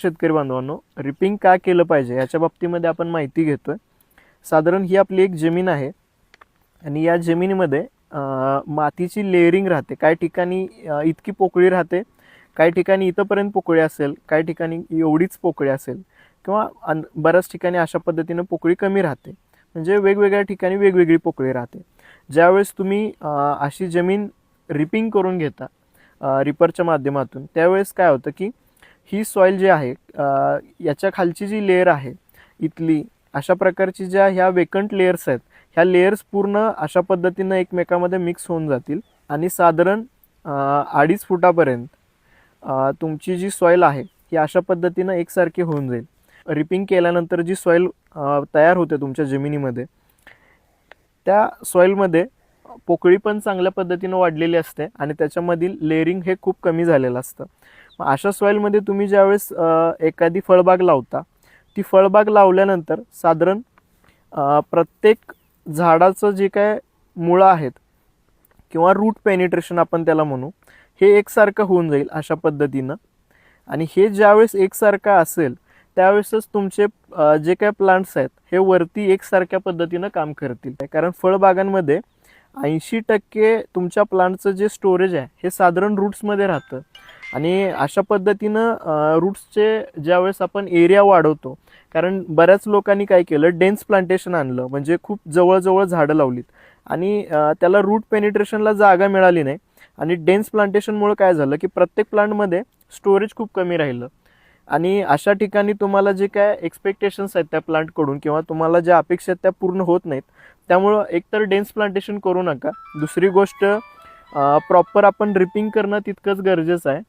शेतकरी बांधवांनो, रिपिंग का केलं पाहिजे याच्या बाबतीमध्ये आपण माहिती घेतोय. साधारण ही आपली एक जमीन आहे आणि या जमिनीमध्ये मातीची लेअरिंग राहते. काही ठिकाणी इतकी पोकळी राहते, काही ठिकाणी इथंपर्यंत पोकळी असेल, काही ठिकाणी एवढीच पोकळी असेल किंवा बऱ्याच ठिकाणी अशा पद्धतीनं पोकळी कमी राहते. म्हणजे वेगवेगळ्या ठिकाणी वेगवेगळी पोकळी राहते. ज्यावेळेस तुम्ही अशी जमीन रिपिंग करून घेता रिपरच्या माध्यमातून, त्यावेळेस काय होतं की ही सॉईल जी आहे याच्या खालची जी लेअर आहे इथली, अशा प्रकारची ज्या ह्या वेकंट लेयर्स आहेत, ह्या लेयर्स पूर्ण अशा पद्धतीनं एकमेकांमध्ये मिक्स होऊन जातील आणि साधारण 2.5 फुटापर्यंत तुमची जी सॉईल आहे ही अशा पद्धतीनं एकसारखी होऊन जाईल. रिपिंग केल्यानंतर जी सॉईल तयार होते तुमच्या जमिनीमध्ये, त्या सॉईलमध्ये पोकळी पण चांगल्या पद्धतीनं वाढलेली असते आणि त्याच्यामधील लेअरिंग हे खूप कमी झालेलं असतं. मग अशा सॉईलमध्ये तुम्ही ज्यावेळेस एखादी फळबाग लावता, ती फळबाग लावल्यानंतर साधारण प्रत्येक झाडाचं जे काय मुळं आहेत किंवा रूट पेनिट्रेशन आपण त्याला म्हणू, हे एकसारखं होऊन जाईल अशा पद्धतीनं. आणि हे ज्यावेळेस एकसारखं असेल त्यावेळेसच तुमचे जे काय प्लांट्स आहेत हे वरती एकसारख्या पद्धतीनं काम करतील. कारण फळबागांमध्ये 80% तुमच्या प्लांटचं जे स्टोरेज आहे हे साधारण रूट्समध्ये राहतं आणि अशा पद्धतीनं रूट्सचे ज्यावेळेस आपण एरिया वाढवतो, कारण बऱ्याच लोकांनी काय केलं, डेन्स प्लांटेशन आणलं, म्हणजे खूप जवळजवळ झाडं लावलीत आणि त्याला रूट पेनिट्रेशनला जागा मिळाली नाही आणि डेन्स प्लांटेशनमुळे काय झालं की प्रत्येक प्लांटमध्ये स्टोरेज खूप कमी राहिलं आणि अशा ठिकाणी तुम्हाला जे काय एक्सपेक्टेशन्स आहेत त्या प्लांटकडून किंवा तुम्हाला ज्या अपेक्षा आहेत त्या पूर्ण होत नाहीत. त्यामुळं एकतर डेन्स प्लांटेशन करू नका. दुसरी गोष्ट, प्रॉपर आपण रिपिंग करणं तितकंच गरजेचं आहे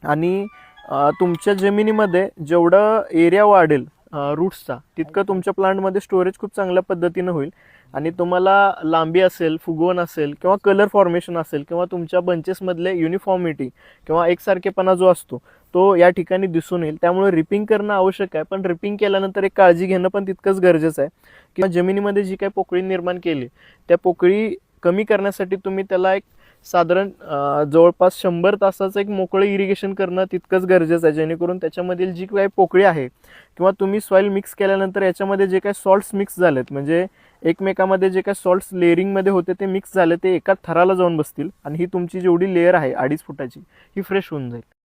आणि तुमच्या जमिनीमध्ये जेवढं एरिया वाढेल रूट्सचा, तितकं तुमच्या प्लांटमध्ये स्टोरेज खूप चांगल्या पद्धतीनं होईल आणि तुम्हाला लांबी असेल, फुगवण असेल किंवा कलर फॉर्मेशन असेल किंवा तुमच्या बंचेसमधले युनिफॉर्मिटी किंवा एकसारखेपणा जो असतो तो या ठिकाणी दिसून येईल. त्यामुळे रिपिंग करणं आवश्यक आहे, पण रिपिंग केल्यानंतर एक काळजी घेणं पण तितकंच गरजेचं आहे किंवा जमिनीमध्ये जी काही पोकळी निर्माण केली त्या पोकळी कमी करण्यासाठी तुम्ही त्याला एक साधारण जवळपास 100 तासाचं एक मोकळं इरिगेशन करणं तितकंच गरजेचं आहे, जेणेकरून त्याच्यामधील जी काही पोकळी आहे किंवा तुम्ही सॉईल मिक्स केल्यानंतर याच्यामध्ये जे काही सॉल्ट्स मिक्स झालेत, म्हणजे एकमेकामध्ये जे काही सॉल्ट्स लेअरिंगमध्ये होते ते मिक्स झाले, ते एका थराला जाऊन बसतील आणि ही तुमची जेवढी लेअर आहे 2.5 फुटाची ही फ्रेश होऊन जाईल.